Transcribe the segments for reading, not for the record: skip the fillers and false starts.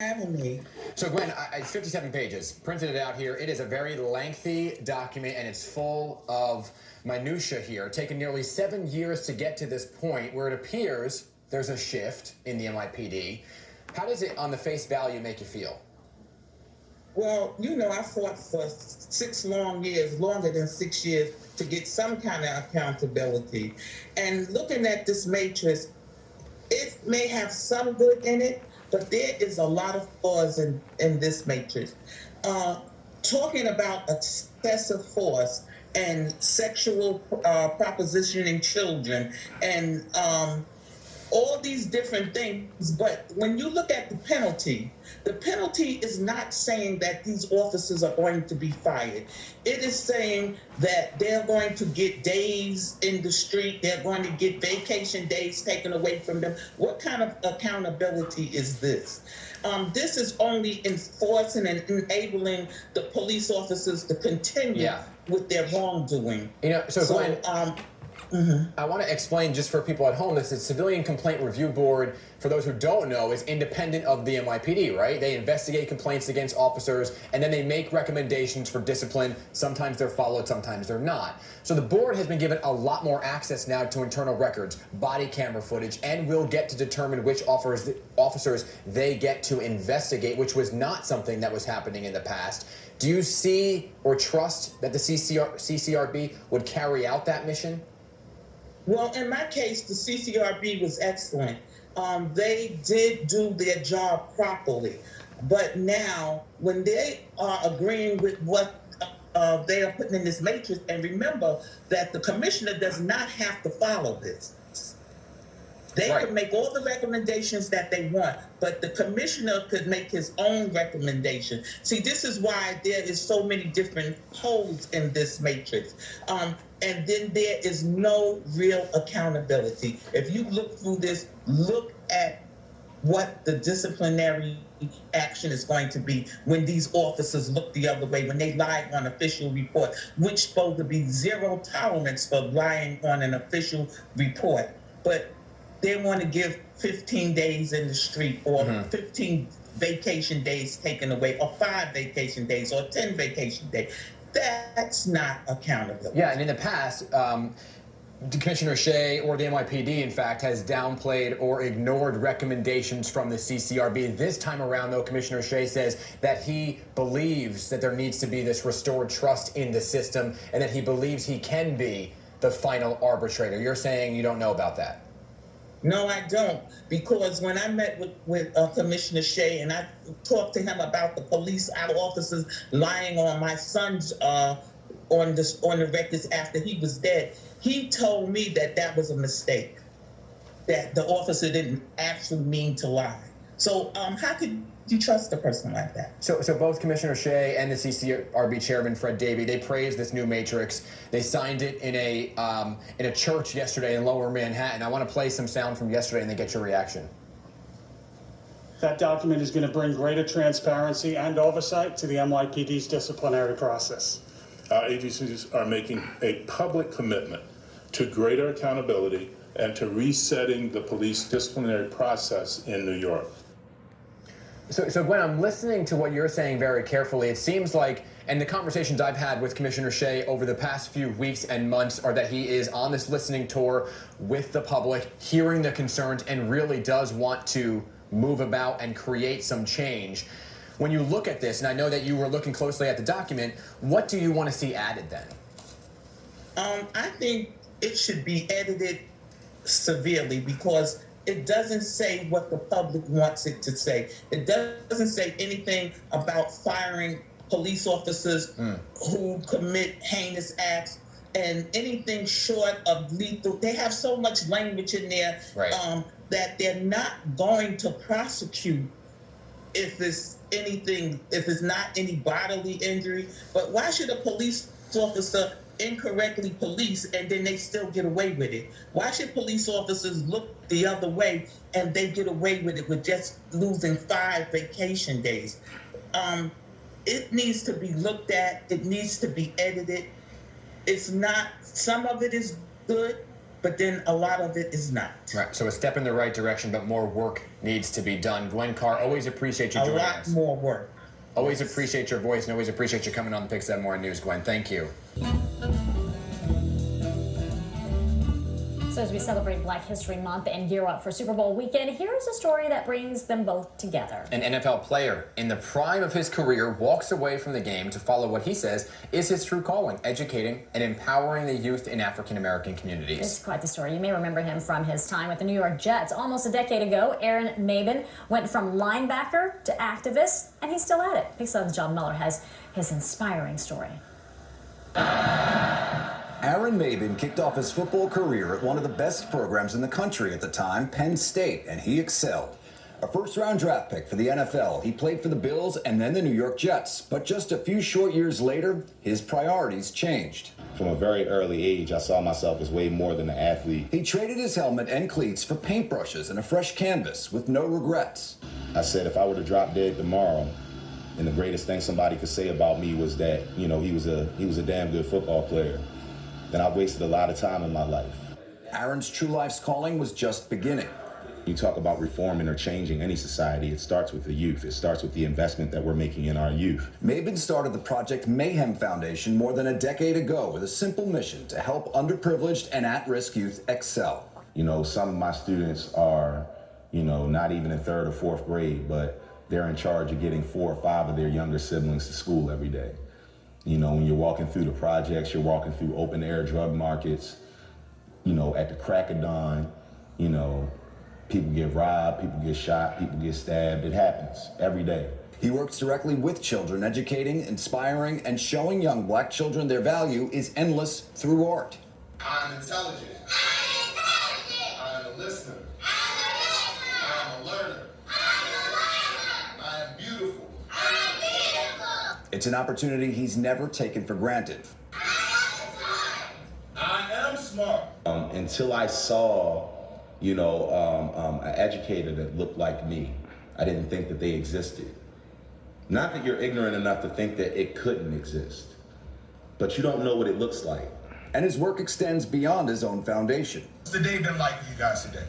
Having me. So Gwen, it's 57 pages, printed it out here. It is a very lengthy document and it's full of minutia here. Taken nearly 7 years to get to this point where it appears there's a shift in the NYPD. How does it, on the face value, make you feel? Well, I fought for 6 long years, longer than 6 years, to get some kind of accountability. And looking at this matrix, it may have some good in it, but there is a lot of flaws in this matrix. Talking about excessive force and sexual propositioning children and all these different things. But when you look at the penalty is not saying that these officers are going to be fired. It is saying that they're going to get days in the street. They're going to get vacation days taken away from them. What kind of accountability is this? This is only enforcing and enabling the police officers to continue with their wrongdoing. Gwen, I want to explain just for people at home, this is Civilian Complaint Review Board, for those who don't know, is independent of the NYPD, right? They investigate complaints against officers and then they make recommendations for discipline. Sometimes they're followed, sometimes they're not. So the board has been given a lot more access now to internal records, body camera footage, and will get to determine which officers they get to investigate, which was not something that was happening in the past. Do you see or trust that the CCRB would carry out that mission? Well, in my case, the CCRB was excellent. They did do their job properly. But now, when they are agreeing with what they are putting in this matrix, and remember that the commissioner does not have to follow this. They could make all the recommendations that they want, but the commissioner could make his own recommendation. See, this is why there is so many different holes in this matrix. And then there is no real accountability. If you look through this, look at what the disciplinary action is going to be when these officers look the other way, when they lie on official report, which is supposed to be zero tolerance for lying on an official report. But they want to give 15 days in the street or 15 vacation days taken away or 5 vacation days or 10 vacation days. That's not accountability. Yeah, and in the past, Commissioner Shea or the NYPD, in fact, has downplayed or ignored recommendations from the CCRB. This time around, though, Commissioner Shea says that he believes that there needs to be this restored trust in the system and that he believes he can be the final arbitrator. You're saying you don't know about that? No, I don't, because when I met with Commissioner Shea and I talked to him about the police officers lying on my son's on the records after he was dead, he told me that that was a mistake, that the officer didn't actually mean to lie. So how could you trust a person like that? So both Commissioner Shea and the CCRB chairman, Fred Davey, they praised this new matrix. They signed it in a church yesterday in Lower Manhattan. I want to play some sound from yesterday and then get your reaction. That document is going to bring greater transparency and oversight to the NYPD's disciplinary process. Our agencies are making a public commitment to greater accountability and to resetting the police disciplinary process in New York. So Gwen, I'm listening to what you're saying very carefully. It seems like, and the conversations I've had with Commissioner Shea over the past few weeks and months are that he is on this listening tour with the public, hearing the concerns, and really does want to move about and create some change. When you look at this, and I know that you were looking closely at the document, what do you want to see added then? I think it should be edited severely because it doesn't say what the public wants it to say. It doesn't say anything about firing police officers who commit heinous acts and anything short of lethal. They have so much language in there that they're not going to prosecute if it's not any bodily injury. But why should a police officer incorrectly police and then they still get away with it? Why should police officers look the other way and they get away with it with just losing 5 vacation days? It needs to be looked at. It needs to be edited. It's not, some of it is good, but then a lot of it is not. Right. So a step in the right direction, but more work needs to be done. Gwen Carr, always appreciate you A joining lot us. more work. Always appreciate your voice and always appreciate you coming on the Big 7 Morning News, Gwen. Thank you. So as we celebrate Black History Month and gear up for Super Bowl weekend, here's a story that brings them both together. An NFL player in the prime of his career walks away from the game to follow what he says is his true calling, educating and empowering the youth in African-American communities. It's quite the story. You may remember him from his time with the New York Jets. Almost a decade ago, N.Y.P.D went from linebacker to activist, and he's still at it. Big 7's John Muller has his inspiring story. N.Y.P.D kicked off his football career at one of the best programs in the country at the time, Penn State, and he excelled. A first-round draft pick for the NFL, he played for the Bills and then the New York Jets. But just a few short years later, his priorities changed. From a very early age, I saw myself as way more than an athlete. He traded his helmet and cleats for paintbrushes and a fresh canvas with no regrets. I said if I were to drop dead tomorrow, and the greatest thing somebody could say about me was that, he was a damn good football player, then I wasted a lot of time in my life. Aaron's true life's calling was just beginning. You talk about reforming or changing any society, it starts with the youth. It starts with the investment that we're making in our youth. N.Y.P.D started the Project Mayhem Foundation more than a decade ago with a simple mission to help underprivileged and at-risk youth excel. Some of my students are, not even in 3rd or 4th grade, but they're in charge of getting 4 or 5 of their younger siblings to school every day. When you're walking through the projects, you're walking through open air drug markets, at the crack of dawn, people get robbed, people get shot, people get stabbed. It happens every day. He works directly with children, educating, inspiring, and showing young Black children their value is endless through art. I'm intelligent. I am a listener. I am a learner. I am beautiful. It's an opportunity he's never taken for granted. I am smart. Until I saw, an educator that looked like me, I didn't think that they existed. Not that you're ignorant enough to think that it couldn't exist, but you don't know what it looks like. And his work extends beyond his own foundation. What's the day been like for you guys today?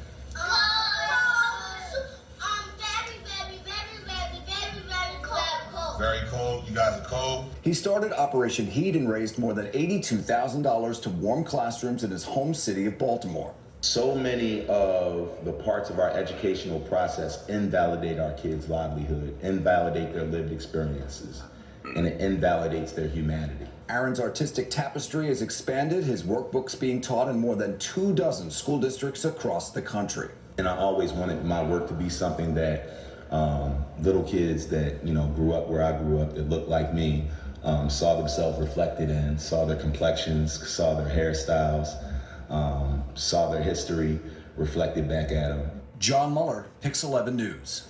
Very cold. You guys are cold. He started Operation Heat and raised more than $82,000 to warm classrooms in his home city of Baltimore. So many of the parts of our educational process invalidate our kids' livelihood, invalidate their lived experiences, and it invalidates their humanity. Aaron's artistic tapestry has expanded, his workbooks being taught in more than 24 school districts across the country. And I always wanted my work to be something that little kids that grew up where I grew up, that looked like me, saw themselves reflected in, saw their complexions, saw their hairstyles, saw their history reflected back at them. John Muller, Pix 11 News.